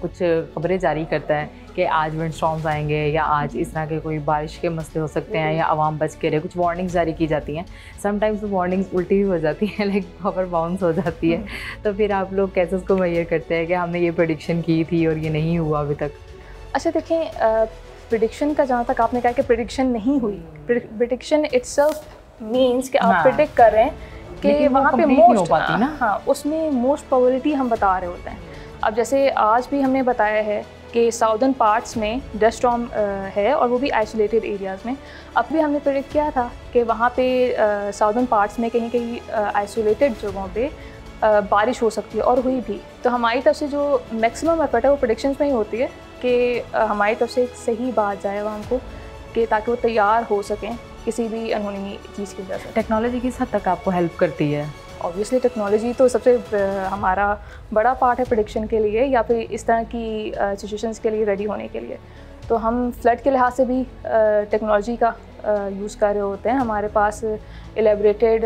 S1: कुछ खबरें जारी करता है कि आज विंड स्टॉर्म्स आएंगे या आज इस तरह के कोई बारिश के मसले हो सकते हैं या आवाम बच के रहे, कुछ वार्निंग्स जारी की जाती हैं। समटाइम्स वो वार्निंग्स उल्टी भी हो जाती हैं, लाइक खबर बाउंस हो जाती है। तो फिर आप लोग कैसे उसको मेजर करते हैं कि हमने ये प्रेडिक्शन की थी और ये नहीं हुआ अभी तक?
S10: अच्छा देखें, प्रेडिक्शन का जहाँ तक आपने कहा कि प्रेडिक्शन नहीं हुई, प्रेडिक्शन इटसेल्फ मीन्स कि आप प्रेडिक्ट कर रहे हैं कि वहाँ पे मोस्ट हाँ उसमें मोस्ट प्रोबेबिलिटी हम बता रहे होते हैं। अब जैसे आज भी हमने बताया है कि साउदर्न पार्ट्स में डस्ट स्टॉर्म है और वो भी आइसोलेटेड एरियाज़ में। अब भी हमने प्रेडिक्ट किया था कि वहाँ पे साउदर्न पार्ट्स में कहीं कहीं आइसोलेटेड जगहों पे बारिश हो सकती है और हुई भी। तो हमारी तरफ से जो मैक्सिमम एफर्ट है वो प्रेडिक्शंस में ही होती है कि हमारी तरफ से एक सही बात जाए वहाँ को कि ताकि वो तैयार हो सकें किसी भी अनहोनी चीज़ की वजह से।
S1: टेक्नोलॉजी किस हद तक आपको हेल्प करती है?
S10: ऑब्वियसली टेक्नोलॉजी तो सबसे हमारा बड़ा पार्ट है प्रेडिक्शन के लिए या फिर इस तरह की सिचुएशंस के लिए रेडी होने के लिए। तो हम फ्लड के लिहाज से भी टेक्नोलॉजी का यूज़ कर रहे होते हैं। हमारे पास एलेबरेटेड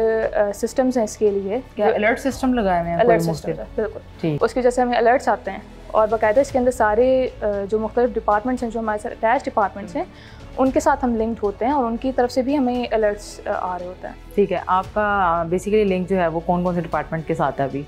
S10: सिस्टम्स हैं इसके लिए।
S1: अलर्ट सिस्टम लगाए हुए हैं?
S10: अलर्ट सिस्टम, बिल्कुल। उसकी वजह से हमें अलर्ट्स आते हैं और बाकायदा इसके अंदर सारे जो मुख्तलिफ डिपार्टमेंट्स हैं, जो हमारे साथ अटैच डिपार्टमेंट्स हैं, उनके साथ हम लिंक्ड होते हैं और उनकी तरफ से भी हमें अलर्ट्स आ रहे होते हैं।
S1: ठीक है, आपका बेसिकली लिंक जो है वो कौन कौन से डिपार्टमेंट के साथ है?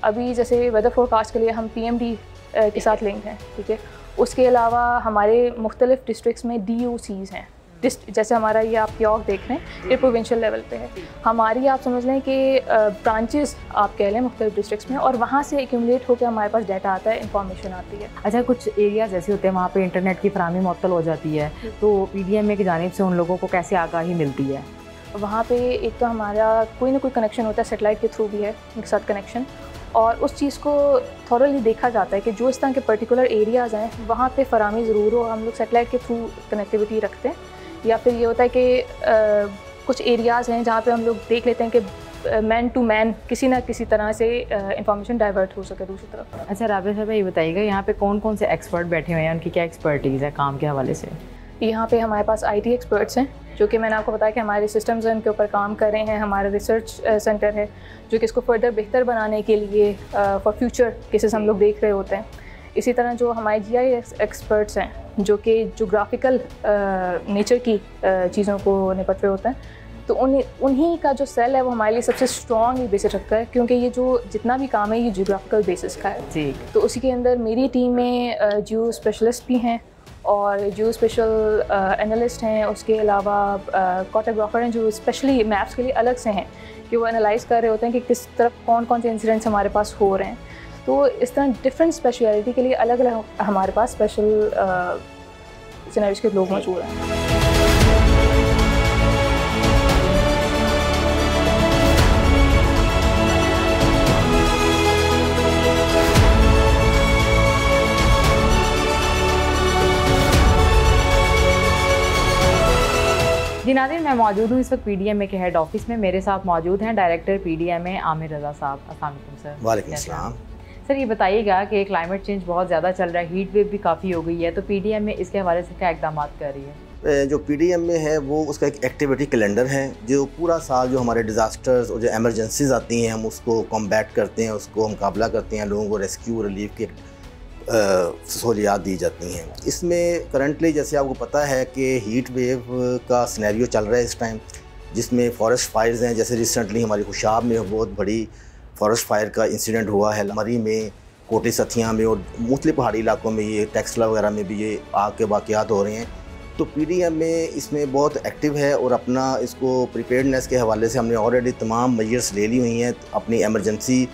S10: अभी जैसे वेदर फोरकास्ट के लिए हम PMD के साथ लिंक हैं, ठीक है। उसके अलावा हमारे मुख्तलिफ डिस्ट्रिक्ट्स में DOCs हैं। जैसे हमारा ये आप प्योक देख रहे हैं, ये प्रोविंशियल लेवल पे है। हमारी आप समझ लें कि ब्रांचेस आप कह लें मुख्तलिफ डिस्ट्रिक्ट्स में, और वहाँ से एक्यूमुलेट होकर हमारे पास डाटा आता है, इंफॉर्मेशन आती है।
S1: अच्छा, कुछ एरियाज ऐसे होते हैं वहाँ पे इंटरनेट की फराहमी मुअत्तल हो जाती है, तो PDMA की जानिब से उन लोगों को कैसे आगाही मिलती है?
S10: वहाँ पे एक तो हमारा कोई ना कोई कनेक्शन होता है, सेटेलाइट के थ्रू भी है उनके साथ कनेक्शन, और उस चीज़ को थॉरली देखा जाता है कि जो इस तरह के पर्टिकुलर एरियाज़ हैं वहाँ पे फराहमी ज़रूर हो। हम लोग सेटेलाइट के थ्रू कनेक्टिविटी रखते हैं, या फिर ये होता है कि कुछ एरियाज़ हैं जहाँ पे हम लोग देख लेते हैं कि मैन टू मैन किसी ना किसी तरह से इंफॉर्मेशन डाइवर्ट हो सके दूसरी तरफ।
S1: अच्छा राबिया साहब, ये बताइएगा यहाँ पे कौन कौन से एक्सपर्ट बैठे हुए हैं, उनकी क्या एक्सपर्टीज़ है काम के हवाले से?
S10: यहाँ पे हमारे पास IT एक्सपर्ट्स हैं, जो कि मैंने आपको बताया कि हमारे सिस्टम्स हैं उनके ऊपर काम कर रहे हैं। हमारा रिसर्च सेंटर है जो कि इसको फर्दर बेहतर बनाने के लिए फॉर फ्यूचर केसेस हम लोग देख रहे होते हैं। इसी तरह जो हमारे GIS एक्सपर्ट्स हैं जो कि जोग्राफिकल नेचर की चीज़ों को निपट रहे होते हैं, तो उन्हीं का जो सेल है वो हमारे लिए सबसे स्ट्रॉन्ग बेसिस रखता है, क्योंकि ये जो जितना भी काम है ये जोग्राफिकल बेसिस का है जी। तो उसी के अंदर मेरी टीम में जियो स्पेशलिस्ट भी हैं और जियो स्पेशल एनालिस्ट हैं। उसके अलावा कार्टोग्राफर हैं जो स्पेशली मैप्स के लिए अलग से हैं, कि वो एनालाइज कर रहे होते हैं कि किस तरफ कौन कौन से इंसिडेंट्स हमारे पास हो रहे हैं। तो इस तरह डिफरेंट स्पेशलिटी के लिए अलग अलग हमारे पास स्पेशल सिनेरियोज के लोग मौजूद हैं।
S1: जी नाज़रीन, मैं मौजूद हूँ इस वक्त PDMA के हेड ऑफिस में। मेरे साथ मौजूद हैं डायरेक्टर PDMA आमिर रज़ा साहब। अस्सलाम वालेकुम सर।
S5: वालेकुम अस्सलाम।
S1: सर ये बताइएगा कि क्लाइमेट चेंज बहुत ज़्यादा चल रहा है, हीट वेव भी काफ़ी हो गई है, तो PDMA इसके हवाले से क्या इक़दाम कर रही है?
S5: जो PDMA है वो उसका एक एक्टिविटी कैलेंडर है जो पूरा साल जो हमारे डिज़ास्टर्स और जो एमरजेंसीज आती हैं हम उसको कॉम्बैट करते हैं, उसको मुकाबला करते हैं, लोगों को रेस्क्यू रिलीफ के सहूलियात दी जाती हैं। इसमें करंटली जैसे आपको पता है कि हीट वेव का सिनेरियो चल रहा है इस टाइम, जिसमें फॉरेस्ट फायर्स हैं। जैसे रिसेंटली हमारी खुशाब में बहुत बड़ी फॉरेस्ट फायर का इंसिडेंट हुआ है, मरी में, कोटी सथिया में और मुख्तलिफ पहाड़ी इलाकों में, ये टेक्सला वगैरह में भी ये आग के वाक़यात हो रहे हैं। तो PDM में इसमें बहुत एक्टिव है और अपना इसको प्रिपेयर्डनेस के हवाले से हमने ऑलरेडी तमाम मेजर्स ले ली हुई हैं। अपनी एमरजेंसी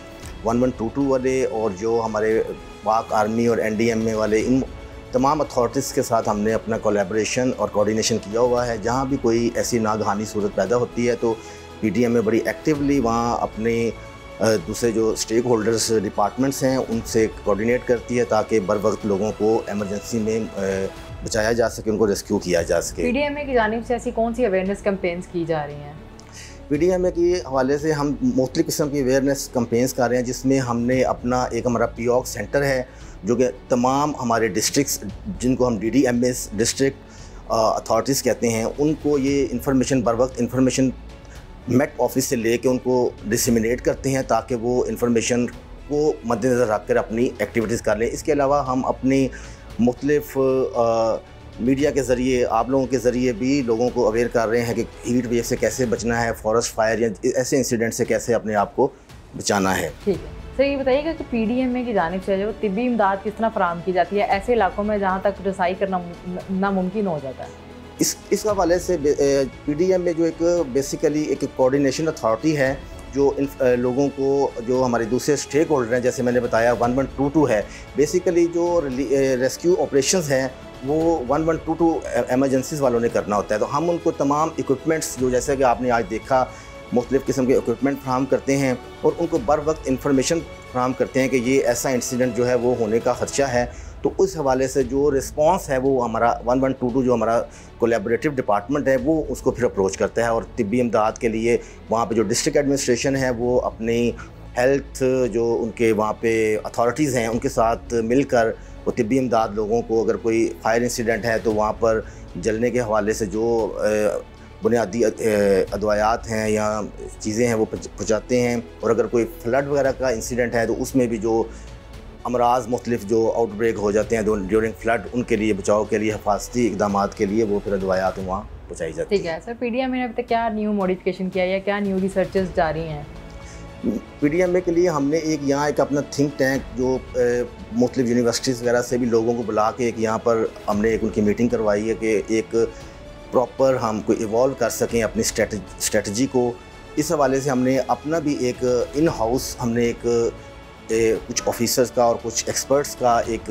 S5: 1122 वाले और जो हमारे पाक आर्मी और NDMA वाले, इन तमाम अथॉरिटीज़ के साथ हमने अपना कोलैबोरेशन और कोऑर्डिनेशन किया हुआ है। जहाँ भी कोई ऐसी नागहानी सूरत पैदा होती है तो PDM में बड़ी एक्टिवली वहाँ अपने दूसरे जो स्टेक होल्डर्स डिपार्टमेंट्स हैं उनसे कोऑर्डिनेट करती है ताकि बर वक्त लोगों को एमरजेंसी में बचाया जा सके, उनको रेस्क्यू किया जा सके।
S1: PDMA की जानिब से ऐसी कौन सी अवेयरनेस कैंपेन्स की जा रही हैं?
S5: PDMA के हवाले से हम मुख्तलिफ़ किस्म की अवेयरनेस कैंपेन्स कर रहे हैं, जिसमें हमने अपना एक हमारा POC सेंटर है जो कि तमाम हमारे डिस्ट्रिक्ट्स, जिनको हम DDMS डिस्ट्रिक्ट अथॉरिटीज़ कहते हैं, उनको ये इंफॉर्मेशन बर वक्त इंफॉर्मेशन MET ऑफिस से लेके उनको डिसमिनेट करते हैं ताकि वो इंफॉर्मेशन को मद्देनज़र रख कर अपनी एक्टिविटीज़ कर लें। इसके अलावा हम अपनी मुख्तलिफ मीडिया के ज़रिए, आप लोगों के ज़रिए भी लोगों को अवेयर कर रहे हैं कि हीट वेव से कैसे बचना है, फॉरेस्ट फायर या ऐसे इंसिडेंट से कैसे अपने आप को बचाना है।
S1: ठीक है सर, ये बताइएगा कि PDMA की जानिब से जो तिब्बी इमदाद किस तरह फराहम की जाती है ऐसे इलाकों में जहाँ तक रसाई करना नामुमकिन हो जाता है?
S5: इस हवाले से PDMA जो एक बेसिकली एक कोऑर्डिनेशन अथॉरिटी है जो इन लोगों को, जो हमारे दूसरे स्टेक होल्डर हैं, जैसे मैंने बताया 1122 है, बेसिकली जो रेस्क्यू ऑपरेशंस हैं वो 1122 एमरजेंसीज़ वालों ने करना होता है। तो हम उनको तमाम इक्विपमेंट्स, जो जैसे कि आपने आज देखा, मुख्तलिफ़ किस्म के इक्विपमेंट फ्राहम करते हैं और उनको बर वक्त इंफॉर्मेशन फ्राहम करते हैं कि ये ऐसा इंसिडेंट जो है वो होने का खदशा है। तो उस हवाले से जो रिस्पांस है वो हमारा 1122 जो हमारा कोलैबोरेटिव डिपार्टमेंट है वो उसको फिर अप्रोच करता है और तिब्बी इमदाद के लिए वहाँ पे जो डिस्ट्रिक्ट एडमिनिस्ट्रेशन है वो अपनी हेल्थ, जो उनके वहाँ पे अथॉरिटीज़ हैं, उनके साथ मिलकर वो तिब्बी इमदाद लोगों को, अगर कोई फायर इंसिडेंट है तो वहाँ पर जलने के हवाले से जो बुनियादी अदवायात हैं या चीज़ें हैं वो पहुँचाते हैं। और अगर कोई फ्लड वगैरह का इंसिडेंट है तो उसमें भी जो अमराज मुख्तलिफ जो आउटब्रेक हो जाते हैं ड्यूरिंग फ्लड, उनके लिए बचाव के लिए हिफाजती इक़दामात के लिए वो फिर अदवायात वहाँ पहुँचाई जाती है।
S1: ठीक है सर, PDMA ने अभी तक क्या न्यू मॉडिफिकेशन किया या क्या न्यू रिसर्चेस जारी हैं?
S5: PDMA के लिए हमने यहाँ एक अपना थिंक टैंक जो मुख्तलिफ यूनिवर्सिटीज़ वगैरह से भी लोगों को बुला के एक यहाँ पर हमने एक उनकी मीटिंग करवाई है कि एक प्रॉपर हम कोई इवॉल्व कर सकें अपनी स्ट्रेटजी को। इस हवाले से हमने अपना भी एक इन हाउस हमने कुछ ऑफिसर्स का और कुछ एक्सपर्ट्स का एक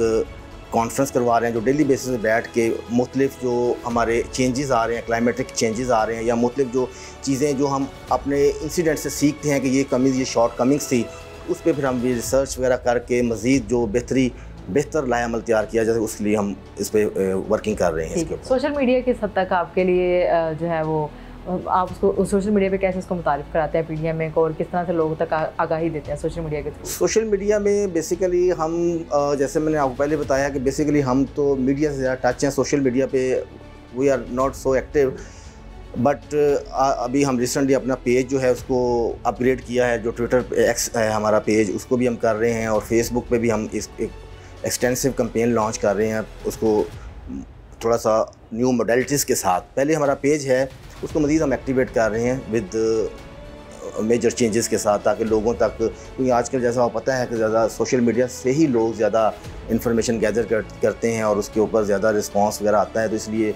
S5: कॉन्फ्रेंस करवा रहे हैं जो डेली बेसिस पे बैठ के मुख्तलिफ जो हमारे चेंजेस आ रहे हैं, क्लाइमेटिक चेंजेस आ रहे हैं या मुख्तलिफ जो चीज़ें जो हम अपने इंसिडेंट से सीखते हैं कि ये कमीज़, ये शॉर्ट कमिंग्स थी, उस पर फिर हम भी रिसर्च वगैरह करके मज़ीद जो बेहतर लाएअमल तैयार किया जाए, उसके लिए हम इस पर वर्किंग कर रहे हैं। इसके
S1: सोशल मीडिया किस हद तक आपके लिए जो है वो आप उसको सोशल मीडिया पे कैसे उसको मुतारिफ कराते हैं PDMA को और किस तरह से लोगों तक आगाही देते हैं सोशल मीडिया के थ्रू?
S5: सोशल मीडिया में बेसिकली हम जैसे मैंने आपको पहले बताया कि बेसिकली हम तो मीडिया से ज़्यादा टच हैं। सोशल मीडिया पे we are not so active, but अभी हम रिसेंटली अपना पेज जो है उसको अपग्रेड किया है, जो ट्विटर एक्स है हमारा पेज, उसको भी हम कर रहे हैं और फेसबुक पे भी हम एक एक्सटेंसिव कैंपेन लॉन्च कर रहे हैं, उसको थोड़ा सा न्यू मॉडलिटीज़ के साथ। पहले हमारा पेज है उसको मज़ीद हम एक्टिवेट कर रहे हैं विद मेजर चेंजेस के साथ, ताकि लोगों तक, क्योंकि आजकल जैसा आपको पता है कि ज़्यादा सोशल मीडिया से ही लोग ज़्यादा इन्फॉर्मेशन गैदर करते हैं और उसके ऊपर ज़्यादा रिस्पांस वगैरह आता है, तो इसलिए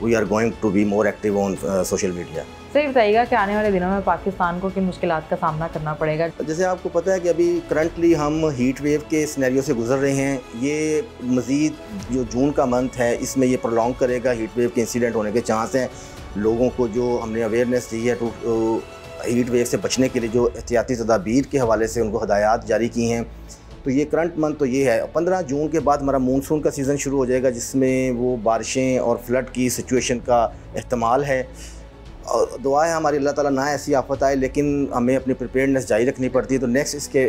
S5: we are going to be more active on social media.
S1: सही बताइएगा कि आने वाले दिनों में पाकिस्तान को किन मुश्किलात का सामना करना पड़ेगा?
S5: जैसे आपको पता है कि अभी करंटली हम हीट वेव के सिनेरियो से गुजर रहे हैं। ये मज़ीद जो जून का मंथ है इसमें ये प्रोलॉन्ग करेगा, हीट वेव के इंसिडेंट होने के चांस हैं। लोगों को जो हमने अवेयरनेस दी है तो हीट वेव से बचने के लिए जो एहतियाती तदाबीर के हवाले से उनको हदायत जारी की हैं, तो ये करंट मंथ तो ये है। 15 जून के बाद हमारा मानसून का सीज़न शुरू हो जाएगा, जिसमें वो बारिशें और फ्लड की सिचुएशन का एहतमाल है। और दुआ है हमारी अल्लाह ताला ना ऐसी आफत आए, लेकिन हमें अपनी प्रिपेयर्डनेस जारी रखनी पड़ती है। तो नेक्स्ट इसके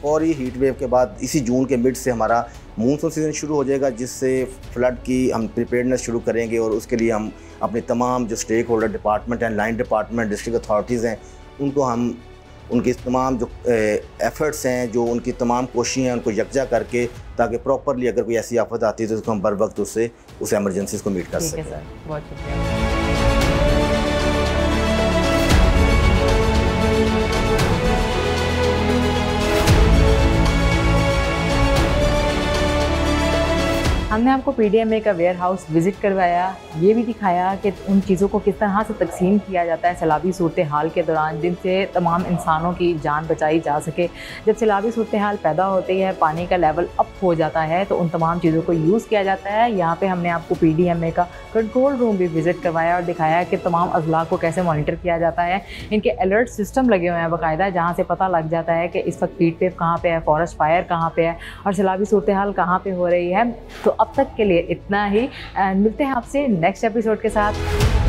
S5: फौरी हीट वेव के बाद इसी जून के मिड से हमारा मानसून सीज़न शुरू हो जाएगा, जिससे फ्लड की हम प्रिपेयर्डनेस शुरू करेंगे और उसके लिए हम अपने तमाम जो स्टेक होल्डर डिपार्टमेंट हैं, लाइन डिपार्टमेंट, डिस्ट्रिक्ट अथॉरिटीज़ हैं, उनको हम उनकी तमाम जो एफ़र्ट्स हैं, जो उनकी तमाम कोशिशें हैं, उनको यकजा करके ताकि प्रॉपरली अगर कोई ऐसी आफत आती है तो उसको हम बर वक्त उससे उस एमरजेंसीज को मीट कर सकें।
S1: ठीक है सर, बहुत शुक्रिया। हमने आपको पीडीएमए का वेयर हाउस विज़िट करवाया, ये भी दिखाया कि उन चीज़ों को किस तरह से तकसीम किया जाता है सैलाबी सूरत हाल के दौरान, जिनसे तमाम इंसानों की जान बचाई जा सके। जब सैलाबी सूरत हाल पैदा होती है, पानी का लेवल अप हो जाता है, तो उन तमाम चीज़ों को यूज़ किया जाता है। यहाँ पे हमने आपको पीडीएमए का कंट्रोल रूम भी विज़िट करवाया और दिखाया कि तमाम अजला को कैसे मॉनिटर किया जाता है। इनके अलर्ट सिस्टम लगे हुए हैं बाकायदा, जहाँ से पता लग जाता है कि इस वक्त हीट वेव कहाँ पे है, फॉरेस्ट फायर कहाँ पे है और सैलाबी सूरत हाल कहाँ पे हो रही है। तो अब तक के लिए इतना ही, मिलते हैं आपसे नेक्स्ट एपिसोड के साथ।